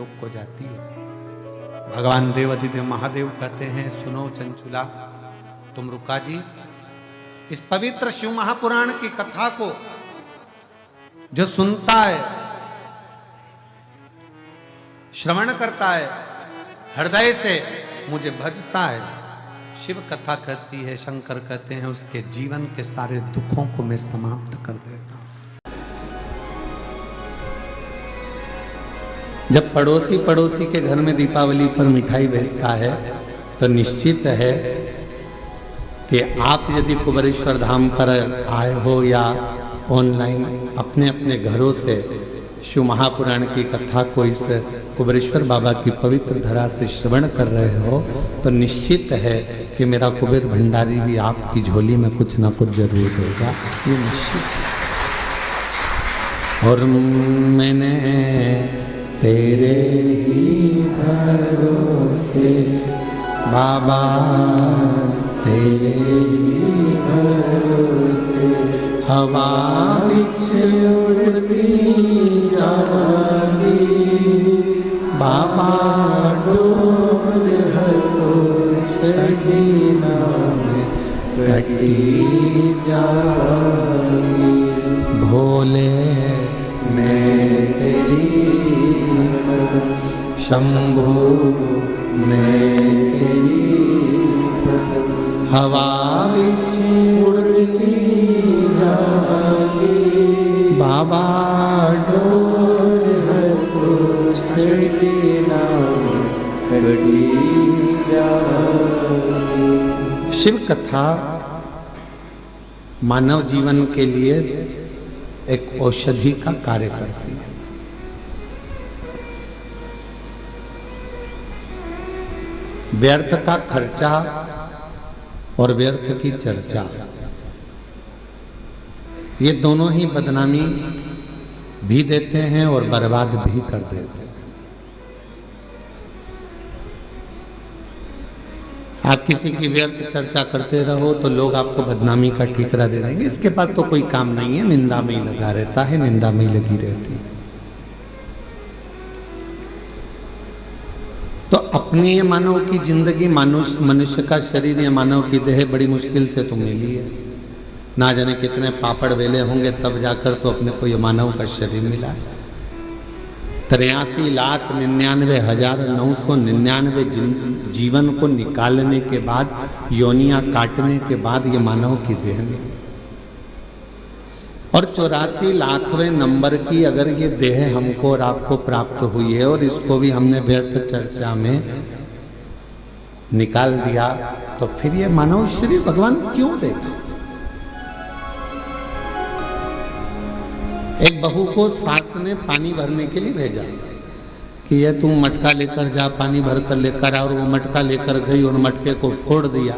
लोक को जाती है। भगवान देव अधिदेव महादेव कहते हैं, सुनो चंचुला, तुम रुका जी, इस पवित्र शिव महापुराण की कथा को जो सुनता है, श्रवण करता है, हृदय से मुझे भजता है, शिव कथा कहती है, शंकर कहते हैं, उसके जीवन के सारे दुखों को मैं समाप्त कर देता हूं। जब पड़ोसी के घर में दीपावली पर मिठाई भेजता है तो निश्चित है कि आप यदि कुबेरेश्वर धाम पर आए हो या ऑनलाइन अपने अपने घरों से शिव महापुराण की कथा को इस कुबेरेश्वर बाबा की पवित्र धरा से श्रवण कर रहे हो, तो निश्चित है कि मेरा कुबेर भंडारी भी आपकी झोली में कुछ ना कुछ जरूर देगा, ये निश्चित है। और मैंने तेरे ही भरोसे बाबा, तेरे ही भरोसे हवा बिच उड़ती जागी, बाबा डोल हटो छड़ी नाम कटी जागी। भोले मैं तेरी शंभो मैं तेरी हवा बिच उड़ती जागी, बाबा डोल हटो छड़ी नाम कटी जागी। शिव कथा मानव जीवन के लिए एक औषधि का कार्य करती है। व्यर्थ का खर्चा और व्यर्थ की चर्चा, ये दोनों ही बदनामी भी देते हैं और बर्बाद भी कर देते हैं। आप किसी की व्यर्थ चर्चा करते रहो तो लोग आपको बदनामी का ठीकरा दे देंगे, इसके पास तो कोई काम नहीं है, निंदा में ही लगा रहता है, निंदा में ही लगी रहती है। तो अपनी ये मानव की जिंदगी, मनुष्य का शरीर या मानव की देह बड़ी मुश्किल से तो मिली है, ना जाने कितने पापड़ वेले होंगे तब जाकर तो अपने को ये मानव का शरीर मिला है। 83,99,999 जीवन को निकालने के बाद, योनियां काटने के बाद ये मानव की देह मिली, और 84 लाखवें नंबर की अगर ये देह हमको और आपको प्राप्त हुई है और इसको भी हमने व्यर्थ चर्चा में निकाल दिया, तो फिर ये मानव शरीर भगवान क्यों देगा? एक बहू को सास ने पानी भरने के लिए भेजा कि ये तुम मटका लेकर जा, पानी भर कर लेकर आ, और वो मटका लेकर गई और मटके को फोड़ दिया।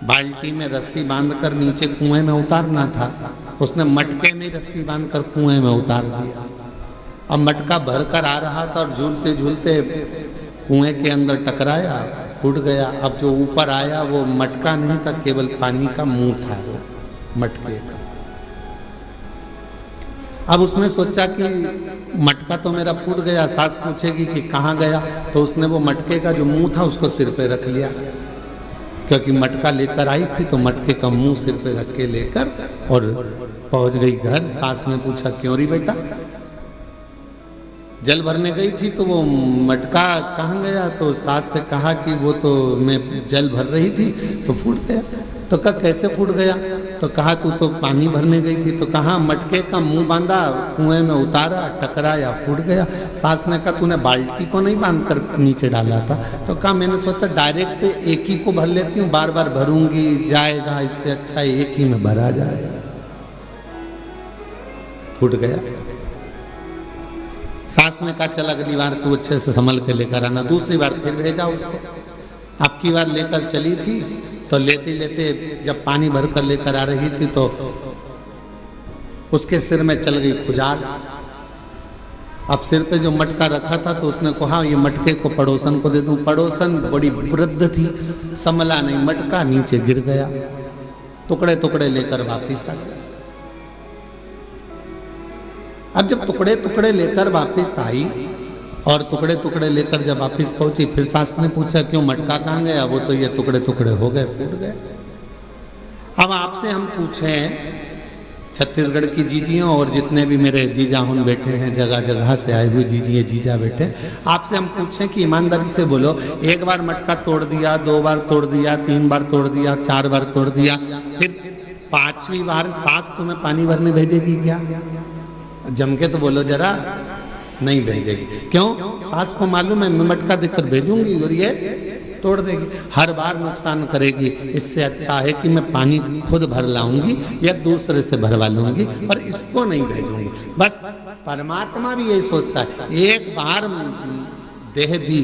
बाल्टी में रस्सी बांधकर नीचे कुएं में उतारना था, उसने मटके में रस्सी बांधकर कुएं में उतार दिया। अब मटका भरकर आ रहा था और झूलते झूलते कुएं के अंदर टकराया, फूट गया। अब जो ऊपर आया वो मटका नहीं था, केवल पानी का मुंह था वो मटके का। अब उसने सोचा कि मटका तो मेरा फूट गया, सास पूछेगी कि कहाँ गया, तो उसने वो मटके का जो मुंह था उसको सिर पे रख लिया, क्योंकि मटका लेकर आई थी तो मटके का मुंह सिर पे रख के लेकर और पहुंच गई घर। सास ने पूछा, क्यों री बेटा? जल भरने गई थी तो वो मटका कहाँ गया? तो सास से कहा कि वो तो मैं जल भर रही थी तो फूट गया। तो कहा कैसे फूट गया? तो कहा तू तो पानी भरने गई थी। तो कहा मटके का मुंह बांधा, कुएं में उतारा, टकराया, फूट गया। सास ने कहा तूने बाल्टी को नहीं बांध कर नीचे डाला था? तो कहा मैंने सोचा डायरेक्ट एक ही को भर लेती हूँ, बार बार भरूंगी जाएगा, इससे अच्छा एक ही में भरा जाए। फूट गया। सास ने कहा चल अगली बार तू अच्छे से संभल के लेकर आना। दूसरी बार फिर भेजा उसको। अब की बार लेकर चली थी तो लेते लेते जब पानी भर कर लेकर आ रही थी तो उसके सिर में चल गई खुजाल। अब सिर पे जो मटका रखा था तो उसने कहा ये मटके को पड़ोसन को दे दूं। पड़ोसन बड़ी वृद्ध थी, संभला नहीं, मटका नीचे गिर गया, टुकड़े टुकड़े लेकर वापिस आ गया। अब जब टुकड़े टुकड़े लेकर वापस आई और टुकड़े टुकड़े लेकर जब वापस पहुंची, फिर सास ने पूछा क्यों मटका कहाँ गया? वो तो ये टुकड़े टुकड़े हो गए, फूट गए। अब आपसे हम पूछें, छत्तीसगढ़ की जीजियों और जितने भी मेरे जीजा हुन बैठे हैं, जगह जगह से आए हुए जीजिए जीजा बैठे, आपसे हम पूछें कि ईमानदारी से बोलो, एक बार मटका तोड़ दिया, 2 बार तोड़ दिया, 3 बार तोड़ दिया, 4 बार तोड़ दिया, फिर 5वीं बार सास तुम्हें पानी भरने भेजेगी क्या? जम के तो बोलो जरा, नहीं भेजेगी। क्यों? सास को मालूम है मैं मटका देकर भेजूंगी और ये तोड़ देगी, हर बार नुकसान करेगी। इससे अच्छा है कि मैं पानी खुद भर लाऊंगी या दूसरे से भरवा लूंगी और इसको नहीं भेजूंगी। बस परमात्मा भी यही सोचता है, एक बार देह दी,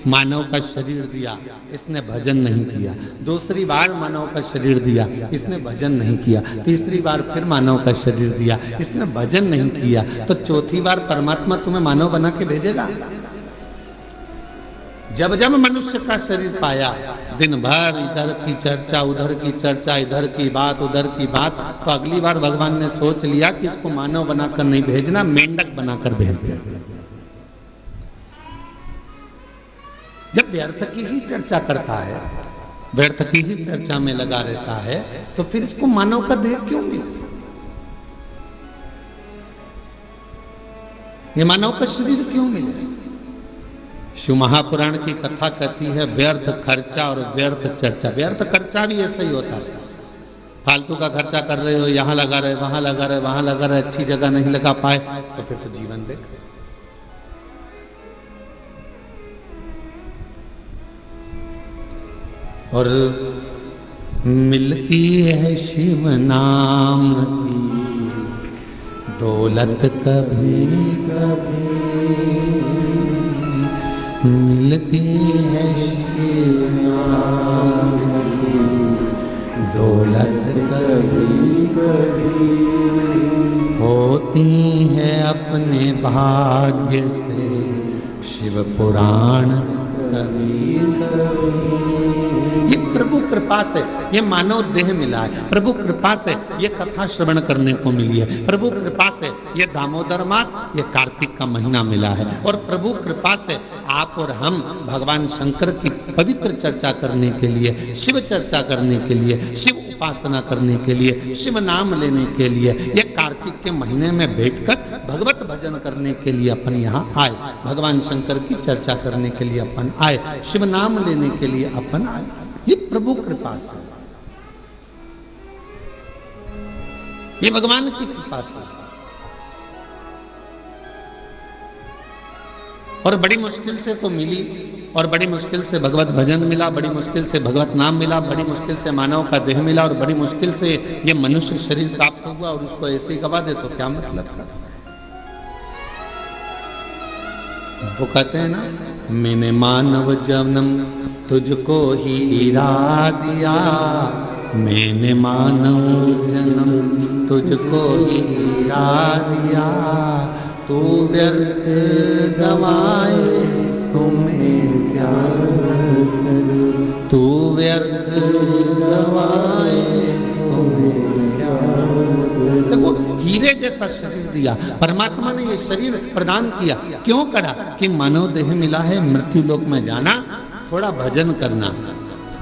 मानव का शरीर दिया, इसने भजन नहीं किया। दूसरी बार मानव का शरीर दिया, इसने भजन नहीं किया। तीसरी बार फिर मानव का शरीर दिया, इसने भजन नहीं किया। तो चौथी बार परमात्मा तुम्हें मानव बना के भेजेगा। जब जब मनुष्य का शरीर पाया, दिन भर इधर की चर्चा, उधर की चर्चा, इधर की बात, उधर की बात, तो अगली बार भगवान ने सोच लिया कि इसको मानव बनाकर नहीं भेजना, मेंढक बनाकर भेज दे। जब व्यर्थ की ही चर्चा करता है, व्यर्थ की ही चर्चा में लगा रहता है, तो फिर इसको मानव का देह क्यों मिला? ये मानव का शरीर क्यों मिले? शिव महापुराण की कथा कहती है, व्यर्थ खर्चा और व्यर्थ चर्चा। व्यर्थ खर्चा भी ऐसा ही होता है, फालतू का खर्चा कर रहे हो, यहाँ लगा रहे, वहां लगा रहे, वहां लगा रहे, अच्छी जगह नहीं लगा पाए, तो फिर तो जीवन बेकार। और मिलती है शिव नाम की दौलत कभी कभी, मिलती है शिव नाम की दौलत कभी कभी, होती है अपने भाग्य से शिव पुराण कभी कभी। ये प्रभु कृपा से ये मानव देह मिला है, प्रभु कृपा से ये कथा श्रवण करने को मिली है, प्रभु कृपा से ये दामोदर मास, ये कार्तिक का महीना मिला है, और प्रभु कृपा से आप और हम भगवान शंकर की पवित्र चर्चा करने के लिए, शिव चर्चा करने के लिए, शिव उपासना करने के लिए, शिव नाम लेने के लिए, ये कार्तिक के महीने में बैठकर भगवत भजन करने के लिए अपन यहाँ आए, भगवान शंकर की चर्चा करने के लिए अपन आए, शिव नाम लेने के लिए अपन आए। ये प्रभु कृपा से, ये भगवान की कृपा से। और बड़ी मुश्किल से तो मिली, और बड़ी मुश्किल से भगवत भजन मिला, बड़ी मुश्किल से भगवत नाम मिला, बड़ी मुश्किल से मानव का देह मिला, और बड़ी मुश्किल से ये मनुष्य शरीर प्राप्त हुआ, और उसको ऐसे ही गवा दे तो क्या मतलब था? वो कहते हैं ना, मैंने मानव जन्म तुझको ही इरा दिया, मैंने मानव जन्म तुझको ही इरा दिया, तू व्यर्थ गवाए तुम्हें क्या करूं, तू व्यर्थ गवाए तुम्हें क्या करूं। देखो, हीरे जैसा शरीर दिया परमात्मा ने, ये शरीर प्रदान किया क्यों करा? कि मानव देह मिला है, मृत्यु लोक में जाना, थोड़ा भजन करना।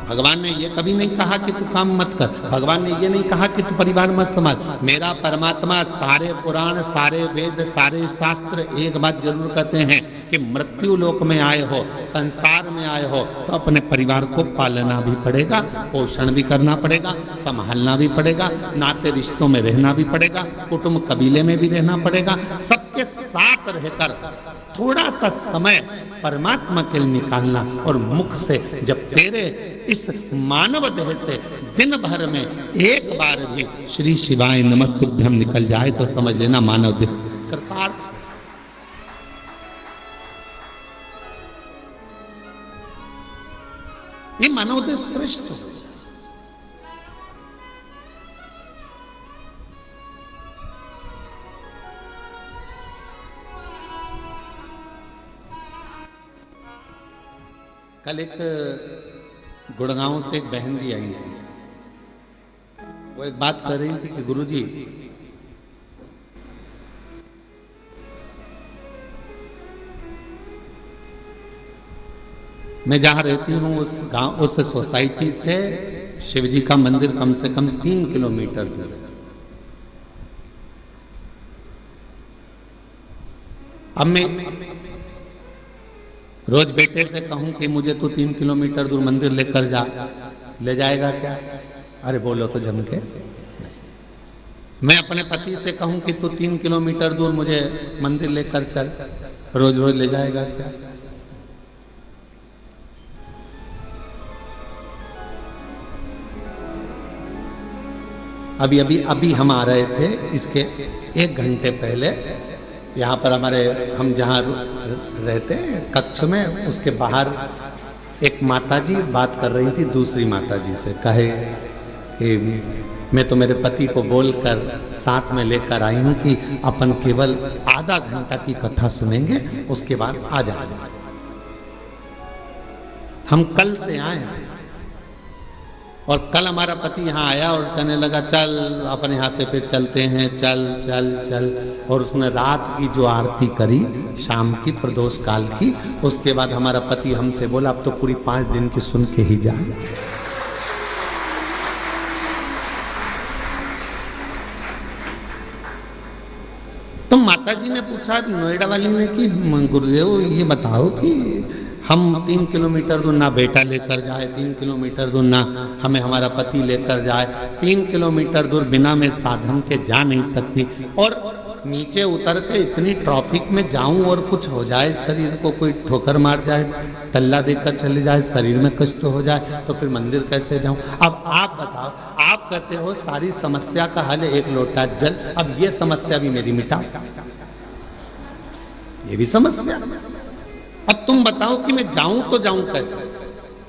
भगवान ने ये कभी नहीं कहा कि तू काम मत कर, भगवान ने ये नहीं कहा कि तू परिवार मत संभाल। मेरा परमात्मा सारे पुराण, सारे वेद, सारे शास्त्र एक बात जरूर कहते हैं कि मृत्यु लोक में आए हो, संसार में आए हो, तो अपने परिवार को पालना भी पड़ेगा, पोषण भी करना पड़ेगा, संभालना भी पड़ेगा, नाते रिश्तों में रहना भी पड़ेगा, कुटुंब कबीले में भी रहना पड़ेगा। सबके साथ रहकर थोड़ा सा समय परमात्मा के लिए निकालना, और मुख से जब तेरे इस मानव देह से दिन भर में एक बार भी श्री शिवाय नमस्तुभ्यम निकल जाए तो समझ लेना मानव देह कृतार्थ। ये मानव देह श्रेष्ठ हो। कल एक गुड़गांव से एक बहन जी आई थी, वो एक बात कर रही थी कि गुरुजी मैं जहाँ रहती हूँ उस गांव, उस सोसाइटी से शिव जी का मंदिर कम से कम 3 किलोमीटर दूर है। अब मैं रोज बेटे से कहूं कि मुझे तो 3 किलोमीटर दूर मंदिर लेकर जा, ले जाएगा क्या? अरे बोलो तो जम के। मैं अपने पति से कहूं कि तू 3 किलोमीटर दूर मुझे मंदिर लेकर चल, रोज रोज ले जाएगा क्या? अभी हम आ रहे थे, इसके 1 घंटे पहले यहाँ पर हमारे, हम जहाँ रहते हैं कक्ष में, उसके बाहर एक माताजी बात कर रही थी दूसरी माताजी से। कहे कि मैं तो मेरे पति को बोलकर साथ में लेकर आई हूँ कि अपन केवल आधा घंटा की कथा सुनेंगे, उसके बाद आ जाएंगे। हम कल से आए हैं और कल हमारा पति यहाँ आया और कहने लगा चल अपन यहाँ से फिर चलते हैं, चल चल चल। और उसने रात की जो आरती करी शाम की प्रदोष काल की, उसके बाद हमारा पति हमसे बोला अब तो पूरी 5 दिन की सुन के ही जाए। तो माताजी ने पूछा, नोएडा वाली ने, कि गुरुदेव ये बताओ कि हम 3 किलोमीटर दूर ना बेटा लेकर जाए, 3 किलोमीटर दूर ना हमें हमारा पति लेकर जाए, 3 किलोमीटर दूर बिना मैं साधन के जा नहीं सकती, और नीचे उतर के इतनी ट्रैफिक में जाऊं और कुछ हो जाए, शरीर को कोई ठोकर मार जाए, टल्ला देकर चले जाए, शरीर में कष्ट हो जाए, तो फिर मंदिर कैसे जाऊं? अब आप बताओ, आप कहते हो सारी समस्या का हल 1 लोटा जल, अब ये समस्या भी मेरी मिटा, ये भी समस्या। अब तुम बताओ कि मैं जाऊं तो जाऊं कैसे?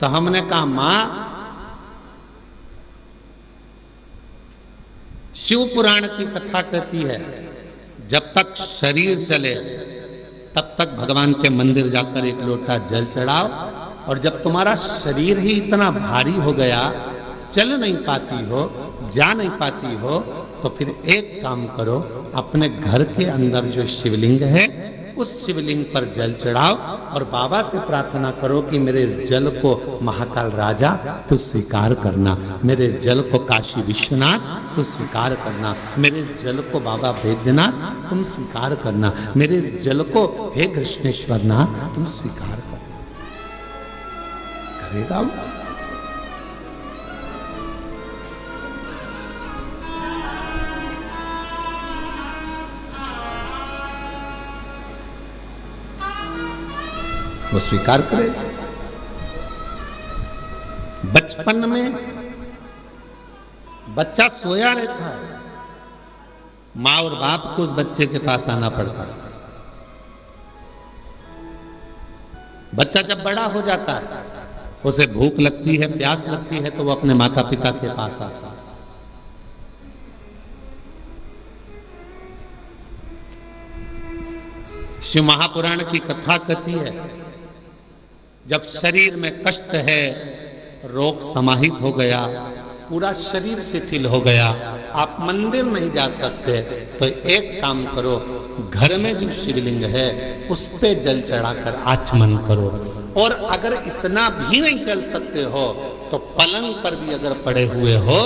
तो हमने कहा मां, शिव पुराण की कथा कहती है जब तक शरीर चले तब तक भगवान के मंदिर जाकर 1 लोटा जल चढ़ाओ, और जब तुम्हारा शरीर ही इतना भारी हो गया, चल नहीं पाती हो, जा नहीं पाती हो, तो फिर एक काम करो, अपने घर के अंदर जो शिवलिंग है उस शिवलिंग पर जल चढ़ाओ और बाबा से प्रार्थना करो कि मेरे इस जल को महाकाल राजा तू स्वीकार करना, मेरे इस जल को काशी विश्वनाथ तू स्वीकार करना, मेरे इस जल को बाबा वैद्यनाथ तुम स्वीकार करना, मेरे इस जल को हे कृष्णेश्वर नाथ तुम स्वीकार करना। करेगा वो? वो स्वीकार करे। बचपन में बच्चा सोया रहता है, माँ और बाप को उस बच्चे के पास आना पड़ता है। बच्चा जब बड़ा हो जाता है, उसे भूख लगती है, प्यास लगती है, तो वो अपने माता पिता के पास आता है। शिव महापुराण की कथा कहती है जब शरीर में कष्ट है, रोग समाहित हो गया, पूरा शरीर शिथिल हो गया, आप मंदिर नहीं जा सकते, तो एक काम करो, घर में जो शिवलिंग है उस पे जल चढ़ाकर आचमन करो। और अगर इतना भी नहीं चल सकते हो तो पलंग पर भी अगर पड़े हुए हो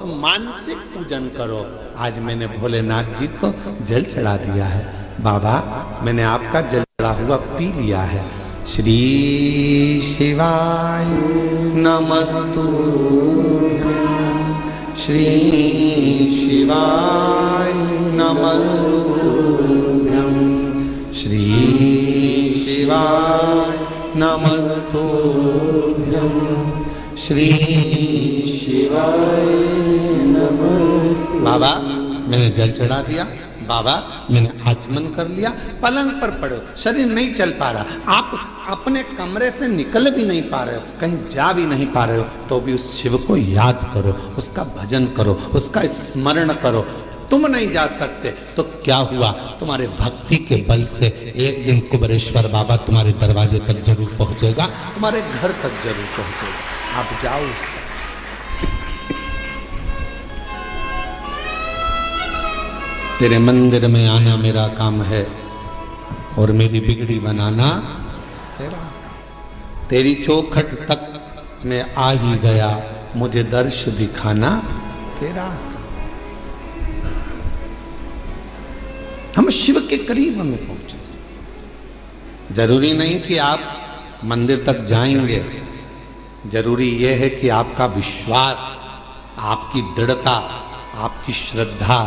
तो मानसिक पूजन करो। आज मैंने भोलेनाथ जी को जल चढ़ा दिया है, बाबा मैंने आपका जल चढ़ा हुआ पी लिया है। श्री शिवाय नमस्तुभ्यं, श्री शिवाय नमस्तुभ्यं, श्री शिवाय नमस्तुभ्यं, श्री शिवाय नमस्तुभ्यं। बाबा मैंने जल चढ़ा दिया, बाबा मैंने आचमन कर लिया, पलंग पर पड़ो, शरीर नहीं चल पा रहा, आप अपने कमरे से निकल भी नहीं पा रहे हो, कहीं जा भी नहीं पा रहे हो, तो भी उस शिव को याद करो, उसका भजन करो, उसका स्मरण करो। तुम नहीं जा सकते तो क्या हुआ, तुम्हारे भक्ति के बल से एक दिन कुबेरेश्वर बाबा तुम्हारे दरवाजे तक जरूर पहुंचेगा, तुम्हारे घर तक जरूर पहुंचेगा। आप जाओ उस तक। तेरे मंदिर में आना मेरा काम है और मेरी बिगड़ी बनाना तेरा काम। तेरी चौखट तक मैं आ ही गया, मुझे दर्श दिखाना तेरा काम। हम शिव के करीब हमें पहुंचे। जरूरी नहीं कि आप मंदिर तक जाएंगे, जरूरी यह है कि आपका विश्वास, आपकी दृढ़ता, आपकी श्रद्धा,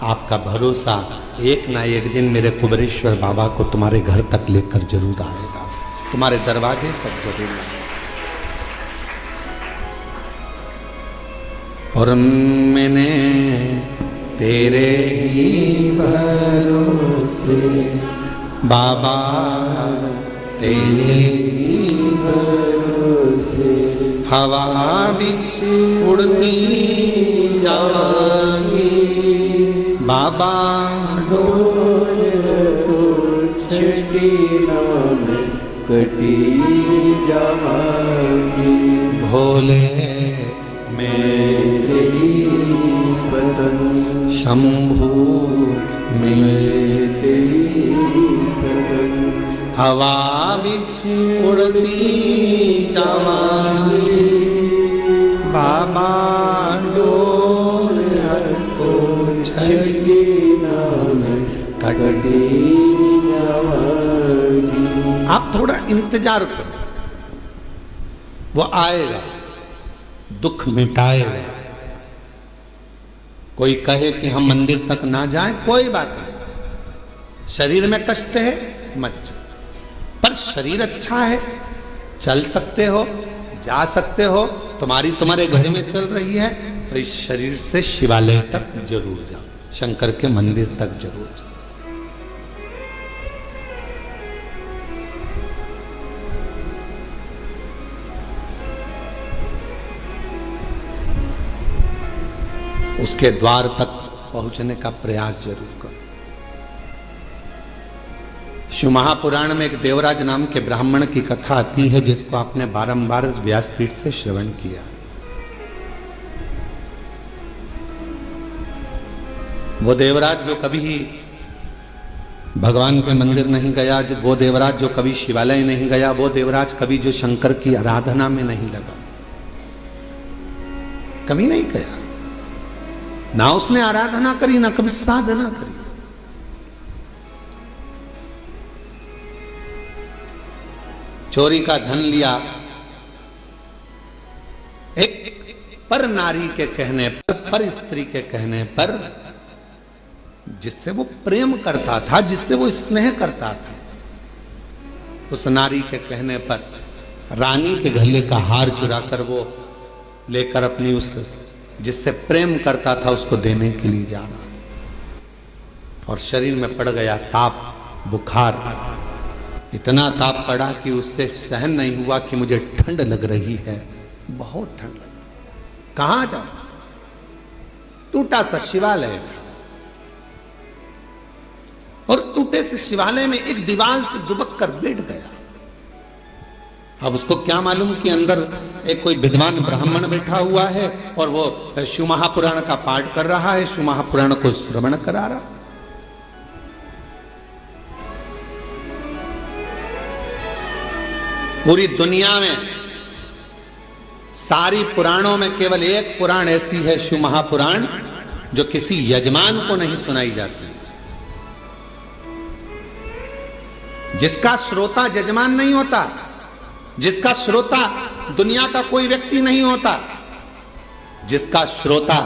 आपका भरोसा एक ना एक दिन मेरे कुबेरेश्वर बाबा को तुम्हारे घर तक लेकर जरूर आएगा, तुम्हारे दरवाजे तक जरूर आएगा। और मैंने तेरे ही भरोसे बाबा, तेरे ही भरोसे हवा बिच उड़ती जाएंगी बाबा, डोल तो छड़ी नाम कटी जाएंगी। भोले मैं तेरी बदन, शंभू में तेरी बदन, हवा बिच उड़ती जाएंगी बाबा, डोल तो छड़ी नाम कटी जाएंगी। आप थोड़ा इंतजार करो, वो आएगा, दुख मिटाएगा। कोई कहे कि हम मंदिर तक ना जाएं, कोई बात नहीं, शरीर में कष्ट है मत जाओ, पर शरीर अच्छा है, चल सकते हो, जा सकते हो, तुम्हारे घर में चल रही है, तो इस शरीर से शिवालय तक जरूर जाओ, शंकर के मंदिर तक जरूर जाओ। उसके द्वार तक पहुंचने का प्रयास जरूर करो। शिव महापुराण में एक देवराज नाम के ब्राह्मण की कथा आती है, जिसको आपने बारंबार व्यासपीठ से श्रवण किया। वो देवराज जो कभी भगवान के मंदिर नहीं गया, वो देवराज जो कभी शिवालय नहीं गया, वो देवराज कभी जो शंकर की आराधना में नहीं लगा, कभी नहीं गया, ना उसने आराधना करी, ना कभी साधना करी। चोरी का धन लिया, एक पर नारी के कहने पर स्त्री के कहने पर, जिससे वो प्रेम करता था, जिससे वो स्नेह करता था, उस नारी के कहने पर रानी के गले का हार चुराकर वो लेकर अपनी उस जिससे प्रेम करता था उसको देने के लिए जा रहा था, और शरीर में पड़ गया ताप, बुखार। इतना ताप पड़ा कि उससे सहन नहीं हुआ कि मुझे ठंड लग रही है, बहुत ठंड लग। कहां जाऊं? टूटा सा शिवालय था, और टूटे से शिवालय में एक दीवार से दुबक कर बैठ गया। अब उसको क्या मालूम कि अंदर एक कोई विद्वान ब्राह्मण बैठा हुआ है, और वो शिव महापुराण का पाठ कर रहा है, शिव महापुराण को श्रवण करा रहा। पूरी दुनिया में सारी पुराणों में केवल एक पुराण ऐसी है, शिव महापुराण, जो किसी यजमान को नहीं सुनाई जाती, जिसका श्रोता यजमान नहीं होता, जिसका श्रोता दुनिया का कोई व्यक्ति नहीं होता, जिसका श्रोता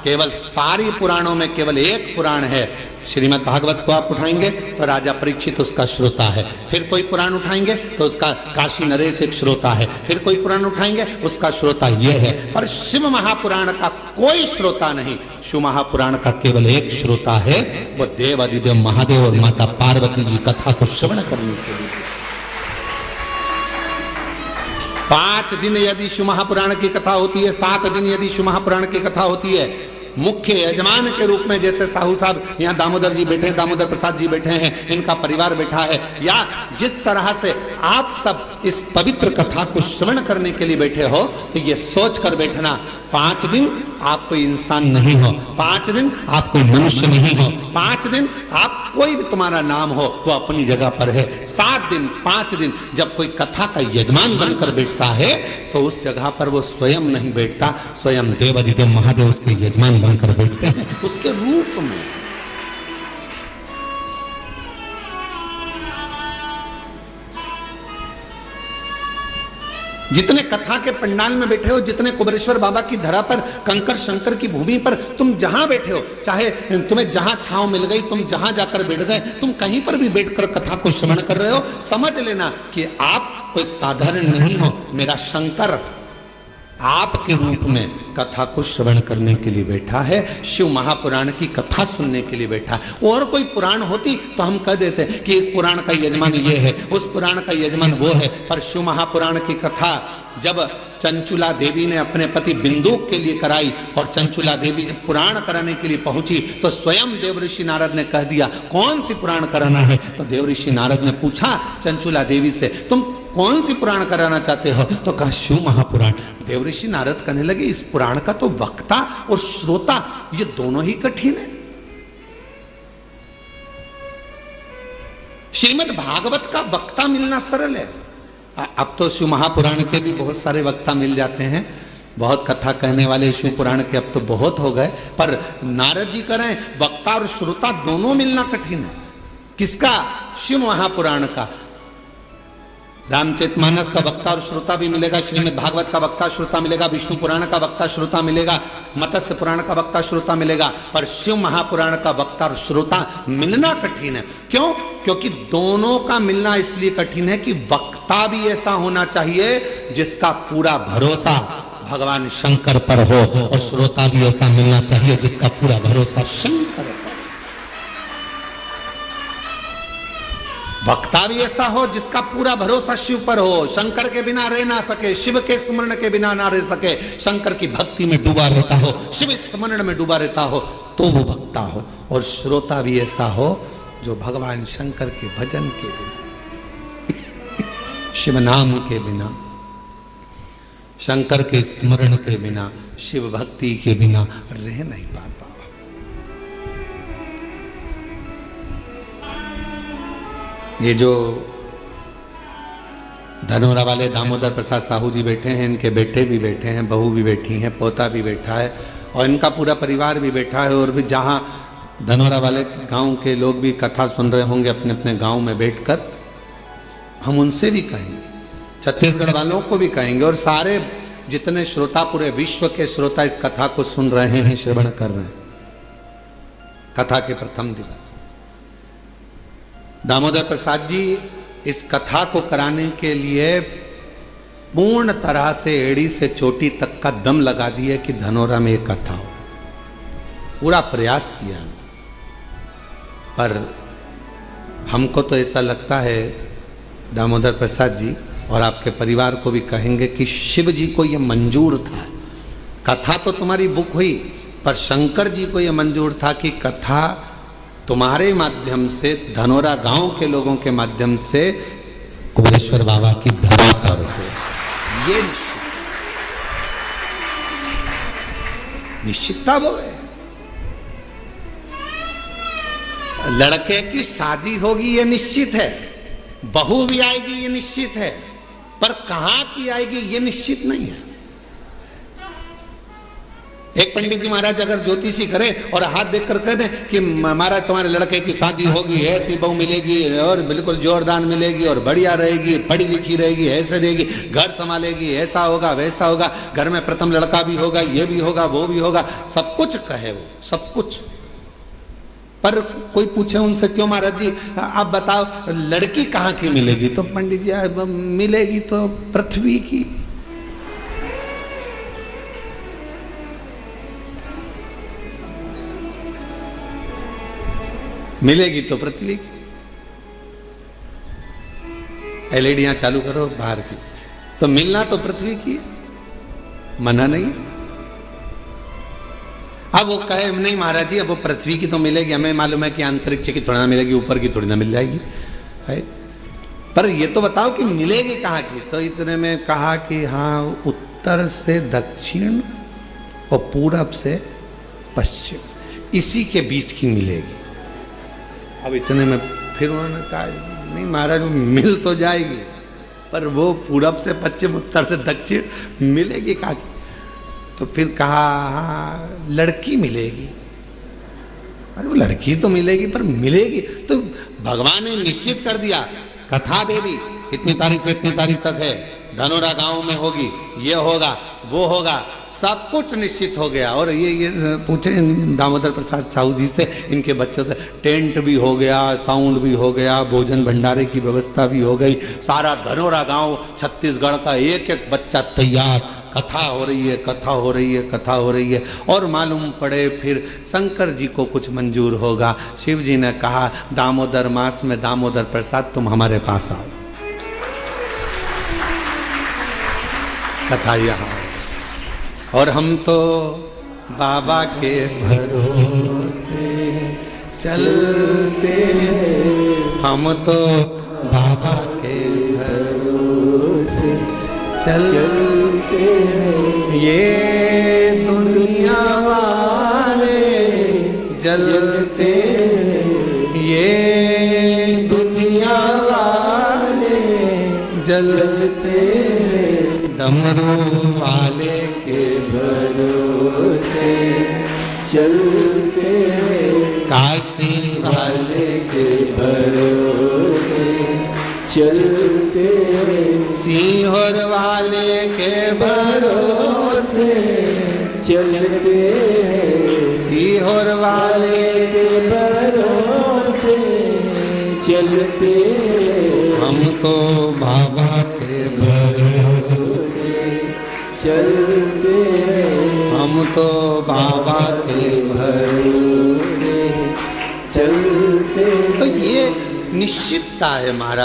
केवल सारी पुराणों में केवल एक पुराण है। श्रीमद् भागवत को आप उठाएंगे तो राजा परीक्षित उसका श्रोता है, फिर कोई पुराण उठाएंगे तो उसका काशी नरेश एक श्रोता है, फिर कोई पुराण उठाएंगे उसका श्रोता यह है, पर शिव महापुराण का कोई श्रोता नहीं। शिव महापुराण का केवल एक श्रोता है, वो देव अधिदेव महादेव और माता पार्वती जी कथा को श्रवण करने के लिए। 5 दिन यदि शिव महापुराण की कथा होती है, 7 दिन यदि शिव महापुराण की कथा होती है, मुख्य यजमान के रूप में जैसे साहू साहब यहाँ दामोदर जी बैठे हैं, दामोदर प्रसाद जी बैठे हैं, इनका परिवार बैठा है, या जिस तरह से आप सब इस पवित्र कथा को श्रवण करने के लिए बैठे हो, तो ये सोच कर बैठना 5 दिन आप कोई इंसान नहीं हो, 5 दिन आप कोई मनुष्य नहीं हो, 5 दिन आप कोई भी तुम्हारा नाम हो वो अपनी जगह पर है। 7 दिन 5 दिन जब कोई कथा का यजमान बनकर बैठता है तो उस जगह पर वो स्वयं नहीं बैठता, स्वयं देवाधिदेव महादेव उसके यजमान बनकर बैठते हैं उसके रूप में। जितने कथा के पंडाल में बैठे हो, जितने कुबेरेश्वर बाबा की धरा पर, कंकर शंकर की भूमि पर तुम जहां बैठे हो, चाहे तुम्हें जहां छांव मिल गई, तुम जहां जाकर बैठ गए, तुम कहीं पर भी बैठकर कथा को श्रवण कर रहे हो, समझ लेना कि आप कोई साधारण नहीं हो। मेरा शंकर आपके रूप में कथा को श्रवण करने के लिए बैठा है, शिव महापुराण की कथा सुनने के लिए बैठा है। और कोई पुराण होती तो हम कह देते कि इस पुराण का यजमान ये है, उस पुराण का यजमान वो है, पर शिव महापुराण की कथा जब चंचुला देवी ने अपने पति बिंदुक के लिए कराई और चंचुला देवी जब पुराण कराने के लिए पहुंची तो स्वयं देवऋषि नारद ने कह दिया कौन सी पुराण कराना है। तो देवऋषि नारद ने पूछा चंचुला देवी से तुम कौन सी पुराण कराना चाहते हो, तो कहा शिव महापुराण। देवऋषि नारद कहने लगे इस पुराण का तो वक्ता और श्रोता ये दोनों ही कठिन है। श्रीमद् भागवत का वक्ता मिलना सरल है। अब तो शिव महापुराण के भी बहुत सारे वक्ता मिल जाते हैं, बहुत कथा कहने वाले शिव पुराण के अब तो बहुत हो गए, पर नारद जी कह रहे हैं वक्ता और श्रोता दोनों मिलना कठिन है। किसका? शिव महापुराण का। रामचरितमानस का वक्ता और श्रोता भी मिलेगा, श्रीमद् भागवत का वक्ता श्रोता मिलेगा, विष्णु पुराण का वक्ता श्रोता मिलेगा, मत्स्य पुराण का वक्ता श्रोता मिलेगा, पर शिव महापुराण का वक्ता और श्रोता मिलना कठिन है। क्यों? क्योंकि दोनों का मिलना इसलिए कठिन है कि वक्ता भी ऐसा होना चाहिए जिसका पूरा भरोसा भगवान शंकर पर हो और श्रोता भी ऐसा मिलना चाहिए जिसका पूरा भरोसा शंकर पर। वक्ता भी ऐसा हो जिसका पूरा भरोसा शिव पर हो, शंकर के बिना रह ना सके, शिव के स्मरण के बिना ना रह सके, शंकर की भक्ति में डूबा रहता हो, शिव स्मरण में डूबा रहता हो, तो वो वक्ता हो। और श्रोता भी ऐसा हो जो भगवान शंकर के भजन के बिना, शिव नाम के बिना, शंकर के स्मरण के बिना, शिव भक्ति के बिना रह नहीं पाता। ये जो धनोरा वाले दामोदर प्रसाद साहू जी बैठे हैं, इनके बेटे भी बैठे हैं, बहू भी बैठी हैं, पोता भी बैठा है और इनका पूरा परिवार भी बैठा है। और भी जहाँ धनोरा वाले गांव के लोग भी कथा सुन रहे होंगे अपने अपने गांव में बैठकर, हम उनसे भी कहेंगे, छत्तीसगढ़ वालों को भी कहेंगे और सारे जितने श्रोता, पूरे विश्व के श्रोता इस कथा को सुन रहे हैं, श्रवण कर रहे हैं। कथा के प्रथम दिवस दामोदर प्रसाद जी इस कथा को कराने के लिए पूर्ण तरह से एड़ी से चोटी तक का दम लगा दिए कि धनोरा में एक कथा हो। पूरा प्रयास किया, पर हमको तो ऐसा लगता है दामोदर प्रसाद जी और आपके परिवार को भी कहेंगे कि शिव जी को ये मंजूर था। कथा तो तुम्हारी बुक हुई, पर शंकर जी को ये मंजूर था कि कथा तुम्हारे माध्यम से, धनोरा गांव के लोगों के माध्यम से कुबेरेश्वर बाबा की धरा पर हो। ये निश्चितता वो है। लड़के की शादी होगी ये निश्चित है, बहू भी आएगी ये निश्चित है, पर कहां की आएगी ये निश्चित नहीं है। एक पंडित जी महाराज अगर ज्योतिषी करे और हाथ देखकर कह दे कि महाराज तुम्हारे लड़के की शादी होगी, ऐसी बहू मिलेगी और बिल्कुल जोरदार मिलेगी और बढ़िया रहेगी, पढ़ी लिखी रहेगी, ऐसे रहेगी, घर संभालेगी, ऐसा होगा वैसा होगा, घर में प्रथम लड़का भी होगा, ये भी होगा वो भी होगा, सब कुछ कहे वो, सब कुछ। पर कोई पूछे उनसे क्यों महाराज जी आप बताओ लड़की कहाँ की मिलेगी, तो पंडित जी मिलेगी तो पृथ्वी की। मिलेगी तो पृथ्वी की। एलईडियां चालू करो बाहर की, तो मिलना तो पृथ्वी की, मना नहीं। अब वो कहे नहीं महाराज जी अब वो पृथ्वी की तो मिलेगी, हमें मालूम है कि अंतरिक्ष की थोड़ी ना मिलेगी, ऊपर की थोड़ी ना मिल जाएगी, है? पर ये तो बताओ कि मिलेगी कहाँ की। तो इतने में कहा कि हाँ उत्तर से दक्षिण और पूरब से पश्चिम, इसी के बीच की मिलेगी। अब इतने में फिर उन्होंने कहा नहीं महाराज मिल तो जाएगी, पर वो पूरब से पश्चिम उत्तर से दक्षिण मिलेगी कहाँ की? तो फिर कहा हाँ लड़की मिलेगी। अरे वो लड़की तो मिलेगी पर मिलेगी तो भगवान ने निश्चित कर दिया, कथा दे दी, इतनी तारीख से इतनी तारीख तक है, धनोरा गांव में होगी, ये होगा वो होगा, सब कुछ निश्चित हो गया। और ये पूछे दामोदर प्रसाद साहू जी से, इनके बच्चों से, टेंट भी हो गया, साउंड भी हो गया, भोजन भंडारे की व्यवस्था भी हो गई, सारा धनोरा गांव छत्तीसगढ़ का एक एक बच्चा तैयार, कथा हो रही है, कथा हो रही है, कथा हो रही है। और मालूम पड़े फिर शंकर जी को कुछ मंजूर होगा। शिव जी ने कहा दामोदर मास में दामोदर प्रसाद तुम हमारे पास आओ, कथा यहाँ। और हम तो बाबा के भरोसे चलते हैं, हम तो बाबा के भरोसे चलते हैं, ये दुनिया वाले जलते हैं, ये दुनिया वाले जलते हैं, डमरू वाले के भरोसे चलते हैं, काशी वाले के भरोसे चलते हैं, सीहोर वाले के भरोसे चलते हैं, सीहोर वाले के भरोसे चलते हैं, हम तो बाबा के भरोसे चलते हैं, हम तो बाबा के भरोसे चलते हैं। तो ये निश्चितता है महाराज।